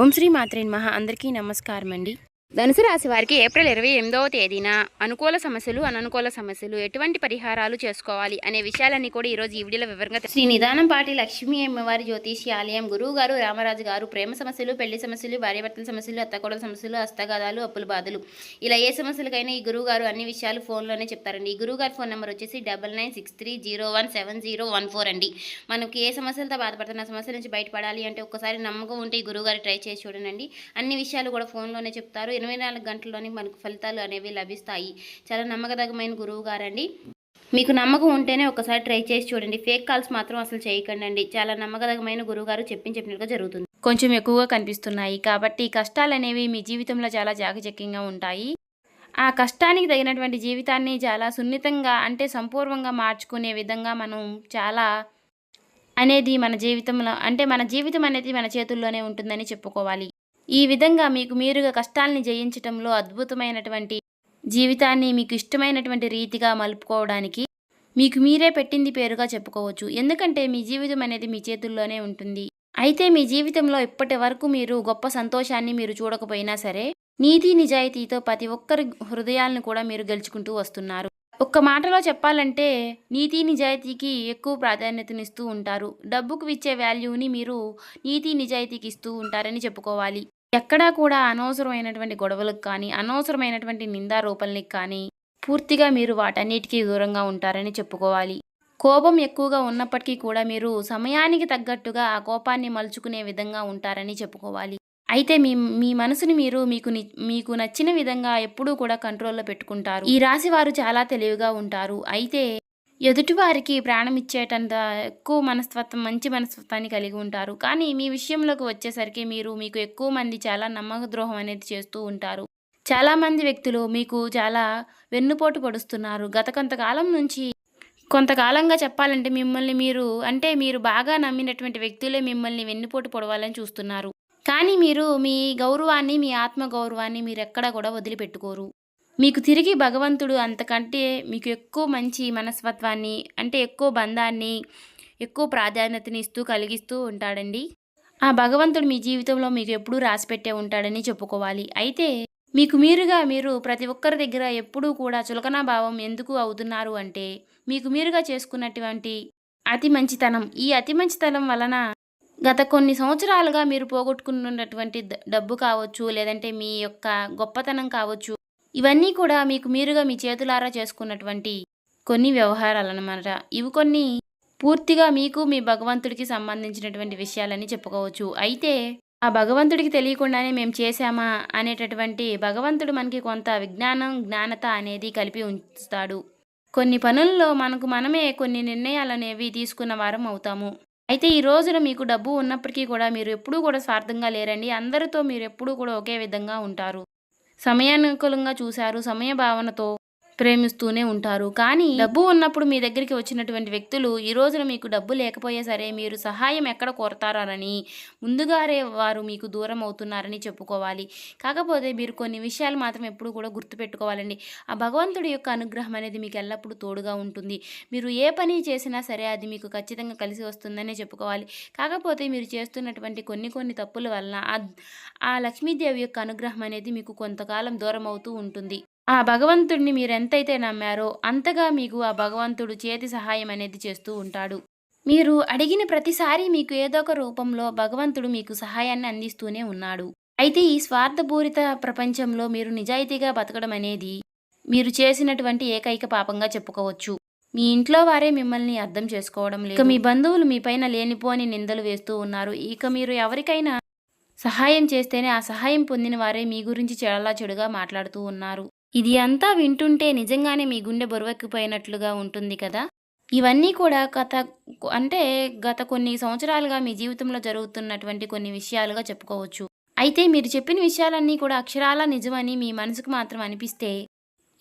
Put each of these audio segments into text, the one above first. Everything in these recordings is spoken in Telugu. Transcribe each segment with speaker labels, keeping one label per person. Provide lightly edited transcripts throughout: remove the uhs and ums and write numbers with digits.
Speaker 1: ఓం శ్రీ మాత్రే నమః. అందరికీ నమస్కారం అండి. ధనుసు రాశి వారికి ఏప్రిల్ 28వ తేదీన అనుకూల సమస్యలు, అననుకూల సమస్యలు, ఎటువంటి పరిహారాలు చేసుకోవాలి అనే విషయాలన్నీ కూడా ఈరోజు ఈ వీడియోలో వివరంగా శ్రీ నిదానంపాటి లక్ష్మీ అమ్మవారి జ్యోతిష్యాలయం గురువు గారు రామరాజు గారు ప్రేమ సమస్యలు, పెళ్లి సమస్యలు, భార్యాభర్తల సమస్యలు, అత్తకోడల సమస్యలు, హస్తగాదాలు, అప్పుల బాధలు, ఇలా ఏ సమస్యలకైనా ఈ గురువు గారు అన్ని విషయాలు ఫోన్లోనే చెప్తారండి. ఈ గురువు గారి ఫోన్ నెంబర్ వచ్చేసి 9963017014 అండి. మనకి ఏ సమస్యలతో బాధపడుతున్న సమస్యల నుంచి బయటపడాలి అంటే ఒక్కసారి నమ్మకం ఉంటే ఈ గురువు గారు ట్రై చేసి చూడండి. అన్ని విషయాలు కూడా ఫోన్లోనే చెప్తారు. 24 గంటల్లోనే మనకు ఫలితాలు అనేవి లభిస్తాయి. చాలా నమ్మకదగమైన గురువు గారండి. మీకు నమ్మకం ఉంటేనే ఒకసారి ట్రై చేసి చూడండి. ఫేక్ కాల్స్ మాత్రం అసలు చేయకండి. చాలా నమ్మకదగమైన గురువు గారు చెప్పినట్టుగా జరుగుతుంది. కొంచెం ఎక్కువగా కనిపిస్తున్నాయి కాబట్టి కష్టాలు అనేవి మీ జీవితంలో చాలా జాకచక్యంగా ఉంటాయి. ఆ కష్టానికి తగినటువంటి జీవితాన్ని చాలా సున్నితంగా అంటే సంపూర్ణంగా మార్చుకునే విధంగా మనం చాలా అనేది మన జీవితంలో అంటే మన జీవితం అనేది మన చేతుల్లోనే ఉంటుందని చెప్పుకోవాలి. ఈ విధంగా మీకు మీరుగా కష్టాలని జయించటంలో అద్భుతమైనటువంటి జీవితాన్ని మీకు ఇష్టమైనటువంటి రీతిగా మలుపుకోవడానికి మీకు మీరే పెట్టింది పేరుగా చెప్పుకోవచ్చు. ఎందుకంటే మీ జీవితం అనేది మీ చేతుల్లోనే ఉంటుంది. అయితే మీ జీవితంలో ఇప్పటి వరకు మీరు గొప్ప సంతోషాన్ని మీరు చూడకపోయినా సరే నీతి నిజాయితీతో ప్రతి ఒక్కరి హృదయాలను కూడా మీరు గెలుచుకుంటూ వస్తున్నారు. ఒక్క మాటలో చెప్పాలంటే నీతి నిజాయితీకి ఎక్కువ ప్రాధాన్యతనిస్తూ ఉంటారు. డబ్బుకు ఇచ్చే వాల్యూని మీరు నీతి నిజాయితీకి ఇస్తూ ఉంటారని చెప్పుకోవాలి. ఎక్కడా కూడా అనవసరమైనటువంటి గొడవలకు కానీ అనవసరమైనటువంటి నిందారోపణలకు కానీ పూర్తిగా మీరు వాటన్నిటికీ దూరంగా ఉంటారని చెప్పుకోవాలి. కోపం ఎక్కువగా ఉన్నప్పటికీ కూడా మీరు సమయానికి తగ్గట్టుగా ఆ కోపాన్ని మలుచుకునే విధంగా ఉంటారని చెప్పుకోవాలి. అయితే మీ మనసుని మీరు మీకు నచ్చిన విధంగా ఎప్పుడూ కూడా కంట్రోల్లో పెట్టుకుంటారు. ఈ రాశి వారు చాలా తెలివిగా ఉంటారు. అయితే ఎదుటివారికి ప్రాణం ఇచ్చేటంత ఎక్కువ మనస్తత్వం మంచి మనస్తత్వాన్ని కలిగి ఉంటారు. కానీ మీ విషయంలోకి వచ్చేసరికి మీకు ఎక్కువ మంది చాలా నమ్మక ద్రోహం అనేది చేస్తూ ఉంటారు. చాలామంది వ్యక్తులు మీకు చాలా వెన్నుపోటు పొడుస్తున్నారు. గత కొంతకాలంగా చెప్పాలంటే మిమ్మల్ని మీరు బాగా నమ్మినటువంటి వ్యక్తులే మిమ్మల్ని వెన్నుపోటు పొడవాలని చూస్తున్నారు. కానీ మీరు మీ గౌరవాన్ని మీ ఆత్మ గౌరవాన్ని మీరు ఎక్కడా కూడా వదిలిపెట్టుకోరు. మీకు తిరిగి భగవంతుడు అంతకంటే మీకు ఎక్కువ మంచి మనస్తత్వాన్ని అంటే ఎక్కువ బంధాన్ని ఎక్కువ ప్రాధాన్యతని కలిగిస్తూ ఉంటాడండి. ఆ భగవంతుడు మీ జీవితంలో మీకు ఎప్పుడూ రాసిపెట్టే ఉంటాడని చెప్పుకోవాలి. అయితే మీరు ప్రతి ఒక్కరి దగ్గర ఎప్పుడూ కూడా చులకనా భావం ఎందుకు అవుతున్నారు అంటే మీకు మీరుగా చేసుకున్నటువంటి అతి మంచితనం. ఈ అతి మంచితనం వలన గత కొన్ని సంవత్సరాలుగా మీరు పోగొట్టుకున్నటువంటి డబ్బు కావచ్చు, లేదంటే మీ యొక్క గొప్పతనం కావచ్చు, ఇవన్నీ కూడా మీకు మీరుగా మీ చేతులారా చేసుకున్నటువంటి కొన్ని వ్యవహారాలన్నమాట. ఇవి కొన్ని పూర్తిగా మీకు మీ భగవంతుడికి సంబంధించినటువంటి విషయాలని చెప్పుకోవచ్చు. అయితే ఆ భగవంతుడికి తెలియకుండానే మేము చేశామా అనేటటువంటి భగవంతుడు మనకి కొంత జ్ఞానత అనేది కలిపి ఉంచుతాడు. కొన్ని పనుల్లో మనమే కొన్ని నిర్ణయాలనేవి తీసుకున్న వారం అవుతాము. అయితే ఈ రోజున మీకు డబ్బు ఉన్నప్పటికీ కూడా మీరు ఎప్పుడూ కూడా స్వార్థంగా లేరండి. అందరితో మీరు ఎప్పుడూ కూడా ఒకే విధంగా ఉంటారు. సమయానుకూలంగా చూశారు, సమయ భావనతో ప్రేమిస్తూనే ఉంటారు. కానీ డబ్బు ఉన్నప్పుడు మీ దగ్గరికి వచ్చినటువంటి వ్యక్తులు ఈ రోజున మీకు డబ్బు లేకపోయే సరే మీరు సహాయం ఎక్కడ కోరతారని ముందుగానే వారు మీకు దూరం అవుతున్నారని చెప్పుకోవాలి. కాకపోతే మీరు కొన్ని విషయాలు మాత్రం ఎప్పుడు కూడా గుర్తుపెట్టుకోవాలండి. ఆ భగవంతుడి యొక్క అనుగ్రహం అనేది మీకు ఎల్లప్పుడూ తోడుగా ఉంటుంది. మీరు ఏ పని చేసినా సరే అది మీకు ఖచ్చితంగా కలిసి వస్తుందనే చెప్పుకోవాలి. కాకపోతే మీరు చేస్తున్నటువంటి కొన్ని తప్పుల వలన ఆ లక్ష్మీదేవి యొక్క అనుగ్రహం అనేది మీకు కొంతకాలం దూరం అవుతూ ఉంటుంది. ఆ భగవంతుడిని మీరెంతైతే నమ్మారో అంతగా మీకు ఆ భగవంతుడు చేతి సహాయం అనేది చేస్తూ ఉంటాడు. మీరు అడిగిన ప్రతిసారి మీకు ఏదో ఒక రూపంలో భగవంతుడు మీకు సహాయాన్ని అందిస్తూనే ఉన్నాడు. అయితే ఈ స్వార్థపూరిత ప్రపంచంలో మీరు నిజాయితీగా బతకడం అనేది మీరు చేసినటువంటి ఏకైక పాపంగా చెప్పుకోవచ్చు. మీ ఇంట్లో వారే మిమ్మల్ని అర్థం చేసుకోవడం లేదు. ఇక మీ బంధువులు మీ పైన లేనిపోని నిందలు వేస్తూ ఉన్నారు. ఇక మీరు ఎవరికైనా సహాయం చేస్తేనే ఆ సహాయం పొందిన వారే మీ గురించి చాలా చెడుగా మాట్లాడుతూ ఉన్నారు. ఇది అంతా వింటుంటే నిజంగానే మీ గుండె బరువెక్కిపోయినట్లుగా ఉంటుంది కదా. ఇవన్నీ కూడా గత కొన్ని సంవత్సరాలుగా మీ జీవితంలో జరుగుతున్నటువంటి కొన్ని విషయాలుగా చెప్పుకోవచ్చు. అయితే మీరు చెప్పిన విషయాలన్నీ కూడా అక్షరాలా నిజమని మీ మనసుకు మాత్రం అనిపిస్తే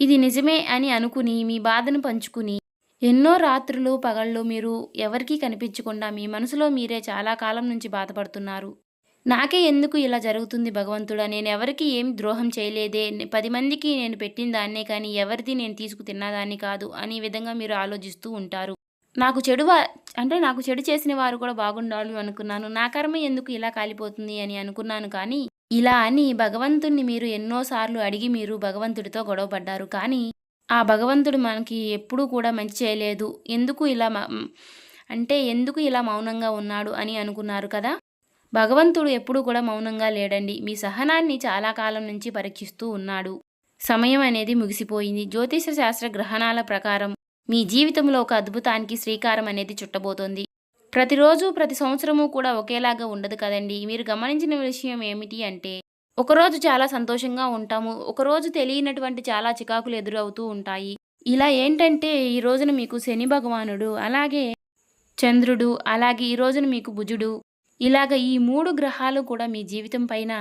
Speaker 1: ఇది నిజమే అని అనుకుని మీ బాధను పంచుకుని ఎన్నో రాత్రులు పగళ్ళు మీరు ఎవరికీ కనిపించకుండా మీ మనసులో మీరే చాలా కాలం నుంచి బాధపడుతున్నారు. నాకే ఎందుకు ఇలా జరుగుతుంది భగవంతుడా, నేను ఎవరికి ఏం ద్రోహం చేయలేదే, 10 మందికి నేను పెట్టిన దాన్నే కానీ ఎవరిది నేను తీసుకు తిన్నదాన్ని కాదు అనే విధంగా మీరు ఆలోచిస్తూ ఉంటారు. నాకు చెడు అంటే నాకు చెడు చేసిన వారు కూడా బాగుండాలి అనుకున్నాను. నా కర్మ ఎందుకు ఇలా కాలిపోతుంది అని అనుకున్నాను కానీ, ఇలా అని భగవంతుడిని మీరు ఎన్నో సార్లు అడిగి మీరు భగవంతుడితో గొడవ పడ్డారు. కానీ, ఆ భగవంతుడు మనకి ఎప్పుడూ కూడా మంచి చేయలేదు. ఎందుకు ఇలా మౌనంగా ఉన్నాడు అని అనుకున్నారు కదా! భగవంతుడు ఎప్పుడూ కూడా మౌనంగా లేడండి. మీ సహనాన్ని చాలా కాలం నుంచి పరీక్షిస్తూ ఉన్నాడు. సమయం అనేది ముగిసిపోయింది. జ్యోతిష శాస్త్ర గ్రహణాల ప్రకారం మీ జీవితంలో ఒక అద్భుతానికి శ్రీకారం అనేది చుట్టబోతోంది. ప్రతిరోజు, ప్రతి సంవత్సరము కూడా ఒకేలాగా ఉండదు కదండీ! మీరు గమనించిన విషయం ఏమిటి అంటే, ఒకరోజు చాలా సంతోషంగా ఉంటాము. ఒకరోజు తెలియనటువంటి చాలా చికాకులు ఎదురవుతూ ఉంటాయి. ఇలా ఏంటంటే, ఈ రోజున మీకు శని భగవానుడు, అలాగే చంద్రుడు, అలాగే ఈ రోజున మీకు బుజుడు, ఇలాగ ఈ 3 గ్రహాలు కూడా మీ జీవితం పైన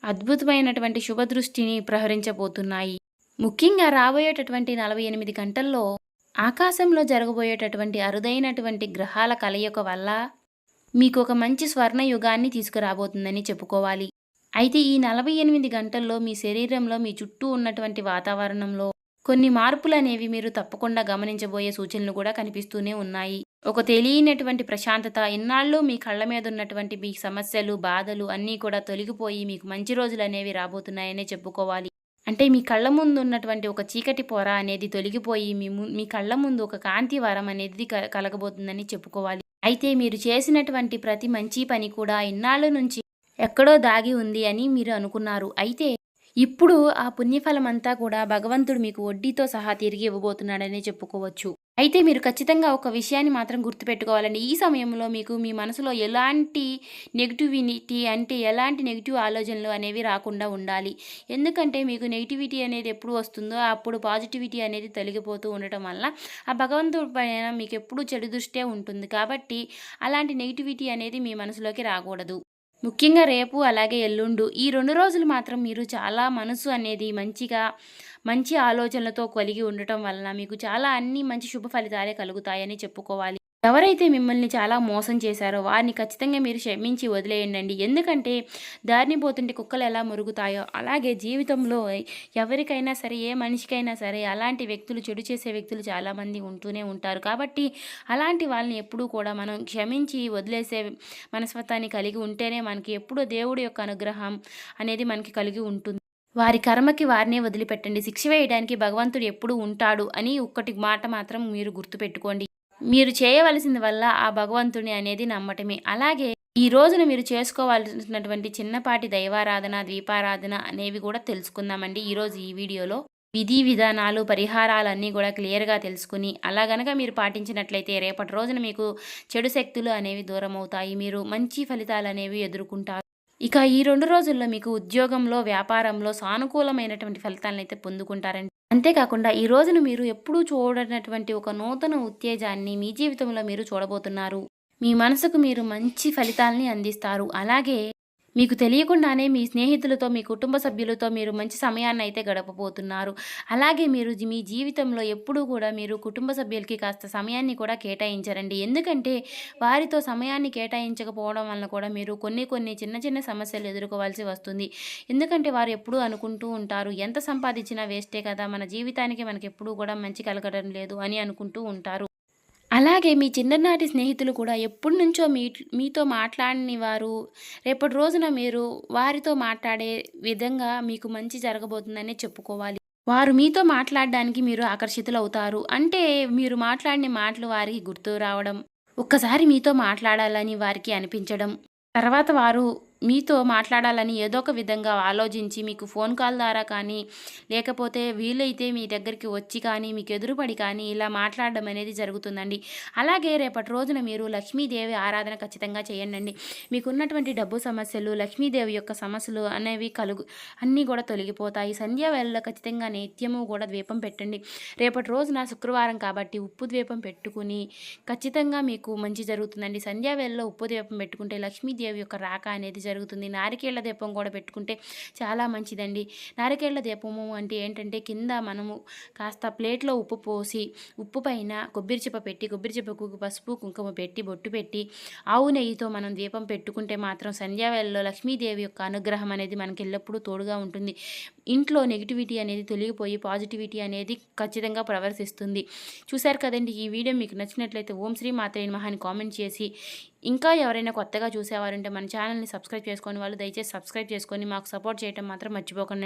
Speaker 1: అద్భుతమైనటువంటి శుభదృష్టిని ప్రహరించబోతున్నాయి. ముఖ్యంగా రాబోయేటటువంటి 48 గంటల్లో ఆకాశంలో జరగబోయేటటువంటి అరుదైనటువంటి గ్రహాల కలయిక వల్ల మీకు ఒక మంచి స్వర్ణ యుగాన్ని తీసుకురాబోతుందని చెప్పుకోవాలి. అయితే ఈ 48 గంటల్లో మీ శరీరంలో, మీ చుట్టూ ఉన్నటువంటి వాతావరణంలో కొన్ని మార్పులనేవి మీరు తప్పకుండా గమనించబోయే సూచనలు కూడా కనిపిస్తూనే ఉన్నాయి. ఒక తెలియనటువంటి ప్రశాంతత, ఇన్నాళ్ళు మీ కళ్ళ మీద ఉన్నటువంటి మీ సమస్యలు, బాధలు అన్నీ కూడా తొలగిపోయి మీకు మంచి రోజులనేవి రాబోతున్నాయనే చెప్పుకోవాలి. అంటే మీ కళ్ళ ముందు ఉన్నటువంటి ఒక చీకటి పొర అనేది తొలగిపోయి మీ కళ్ళ ముందు ఒక కాంతి వరం అనేది కలగబోతుందని చెప్పుకోవాలి. అయితే మీరు చేసినటువంటి ప్రతి మంచి పని కూడా ఇన్నాళ్ళ నుంచి ఎక్కడో దాగి ఉంది అని మీరు అనుకున్నారు. అయితే ఇప్పుడు ఆ పుణ్యఫలమంతా కూడా భగవంతుడు మీకు వడ్డీతో సహా తిరిగి ఇవ్వబోతున్నాడనే చెప్పుకోవచ్చు. అయితే మీరు ఖచ్చితంగా ఒక విషయాన్ని మాత్రం గుర్తుపెట్టుకోవాలండి. ఈ సమయంలో మీకు మీ మనసులో ఎలాంటి నెగటివిటీ అంటే ఎలాంటి నెగెటివ్ ఆలోచనలు అనేవి రాకుండా ఉండాలి. ఎందుకంటే మీకు నెగటివిటీ అనేది ఎప్పుడు వస్తుందో అప్పుడు పాజిటివిటీ అనేది తొలగిపోతూ ఉండటం వల్ల ఆ భగవంతుడి పైన మీకు ఎప్పుడూ చెడు దృష్టే ఉంటుంది. కాబట్టి అలాంటి నెగటివిటీ అనేది మీ మనసులోకి రాకూడదు. ముఖ్యంగా రేపు అలాగే ఎల్లుండు ఈ 2 రోజులు మాత్రం మీరు చాలా మనసు అనేది మంచి ఆలోచనలతో కలిగి ఉండటం వలన మీకు చాలా అన్ని మంచి శుభ ఫలితాలే కలుగుతాయని చెప్పుకోవాలి. ఎవరైతే మిమ్మల్ని చాలా మోసం చేశారో వారిని ఖచ్చితంగా మీరు క్షమించి వదిలేయండి. ఎందుకంటే దారిని పోతుంటే కుక్కలు ఎలా మురుగుతాయో అలాగే జీవితంలో ఎవరికైనా సరే, ఏ మనిషికైనా సరే అలాంటి వ్యక్తులు, చెడు చేసే వ్యక్తులు చాలామంది ఉంటూనే ఉంటారు. కాబట్టి అలాంటి వాళ్ళని ఎప్పుడూ కూడా మనం క్షమించి వదిలేసే మనస్తత్వాన్ని కలిగి ఉంటేనే మనకి ఎప్పుడూ దేవుడి యొక్క అనుగ్రహం అనేది మనకి కలిగి ఉంటుంది. వారి కర్మకి వారినే వదిలిపెట్టండి. శిక్ష వేయడానికి భగవంతుడు ఎప్పుడూ ఉంటాడు అని ఒక్కటి మాట మాత్రం మీరు గుర్తుపెట్టుకోండి. మీరు చేయవలసింది వల్ల ఆ భగవంతుని అనేది నమ్మటమే. అలాగే ఈ రోజున మీరు చేసుకోవాల్సినటువంటి చిన్నపాటి దైవారాధన, దీపారాధన అనేవి కూడా తెలుసుకుందామండి ఈరోజు ఈ వీడియోలో. విధి విధానాలు, పరిహారాలన్నీ కూడా క్లియర్‌గా తెలుసుకుని అలా గనక మీరు పాటించినట్లయితే రేపటి రోజున మీకు చెడు శక్తులు అనేవి దూరమవుతాయి. మీరు మంచి ఫలితాలనేవి ఎదుర్కొంటారు. ఇక ఈ 2 రోజుల్లో మీకు ఉద్యోగంలో, వ్యాపారంలో సానుకూలమైనటువంటి ఫలితాలనైతే పొందుకుంటారండి. అంతేకాకుండా ఈ రోజున మీరు ఎప్పుడూ చూడనటువంటి ఒక నూతన ఉత్తేజాన్ని మీ జీవితంలో మీరు చూడబోతున్నారు. మీ మనసుకు మీరు మంచి ఫలితాల్ని అందిస్తారు. అలాగే మీకు తెలియకుండానే మీ స్నేహితులతో, మీ కుటుంబ సభ్యులతో మీరు మంచి సమయాన్నయితే గడపబోతున్నారు. అలాగే మీరు మీ జీవితంలో ఎప్పుడూ కూడా మీరు కుటుంబ సభ్యులకి కాస్త సమయాన్ని కూడా కేటాయించరండి. ఎందుకంటే వారితో సమయాన్ని కేటాయించకపోవడం వలన కూడా మీరు కొన్ని చిన్న చిన్న సమస్యలు ఎదుర్కోవాల్సి వస్తుంది. ఎందుకంటే వారు ఎప్పుడూ అనుకుంటూ ఉంటారు, ఎంత సంపాదించినా వేస్టే కదా, మన జీవితానికి మనకెప్పుడూ కూడా మంచి కలగడం లేదు అని అనుకుంటూ ఉంటారు. అలాగే మీ చిన్ననాటి స్నేహితులు కూడా ఎప్పటినుంచో మీతో మాట్లాడని వారు రేపటి రోజున మీరు వారితో మాట్లాడే విధంగా మీకు మంచి జరగబోతుందనే చెప్పుకోవాలి. వారు మీతో మాట్లాడడానికి మీరు ఆకర్షితులవుతారు. అంటే మీరు మాట్లాడిన మాటలు వారికి గుర్తు రావడం, ఒక్కసారి మీతో మాట్లాడాలని వారికి అనిపించడం, తర్వాత వారు మీతో మాట్లాడాలని ఏదో ఒక విధంగా ఆలోచించి మీకు ఫోన్ కాల్ ద్వారా కానీ, లేకపోతే వీలైతే మీ దగ్గరికి వచ్చి కానీ, మీకు ఎదురుపడి కానీ ఇలా మాట్లాడడం అనేది జరుగుతుందండి. అలాగే రేపటి రోజున మీరు లక్ష్మీదేవి ఆరాధన ఖచ్చితంగా చేయండి. మీకున్నటువంటి డబ్బు సమస్యలు, లక్ష్మీదేవి యొక్క సమస్యలు అనేవి అన్నీ కూడా తొలగిపోతాయి. సంధ్యా వేళలో ఖచ్చితంగా నిత్యము కూడా ద్వీపం పెట్టండి. రేపటి రోజున శుక్రవారం కాబట్టి ఉప్పు ద్వీపం పెట్టుకుని ఖచ్చితంగా మీకు మంచి జరుగుతుందండి. సంధ్యా వేళలో ఉప్పు ద్వీపం పెట్టుకుంటే లక్ష్మీదేవి యొక్క రాక అనేది జరుగుతుంది. నారికేళ్ల దీపం కూడా పెట్టుకుంటే చాలా మంచిదండి. నారికేళ్ల దీపము అంటే ఏంటంటే కింద మనము కాస్త ప్లేట్‌లో ఉప్పు పోసి, ఉప్పు పైన కొబ్బరి చిప్ప పెట్టి, కొబ్బరి చిప్పకు పసుపు, కుంకుమ పెట్టి, బొట్టు పెట్టి, ఆవు నెయ్యితో మనం దీపం పెట్టుకుంటే మాత్రం సంధ్యావేళలో లక్ష్మీదేవి యొక్క అనుగ్రహం అనేది మనకి ఎల్లప్పుడూ తోడుగా ఉంటుంది. ఇంట్లో నెగటివిటీ అనేది తొలగిపోయి పాజిటివిటీ అనేది ఖచ్చితంగా ప్రవర్తిస్తుంది. చూశారు కదండీ! ఈ వీడియో మీకు నచ్చినట్లయితే ఓం శ్రీ మాత్రే నమః అని కామెంట్ చేసి, ఇంకా ఎవరైనా కొత్తగా చూసేవారుంటే మన ఛానల్‌ని సబ్స్క్రైబ్ చేసుకోని వాళ్ళు దయచేసి సబ్స్క్రైబ్ చేసుకొని మాకు సపోర్ట్ చేయటం మాత్రం మర్చిపోకండి.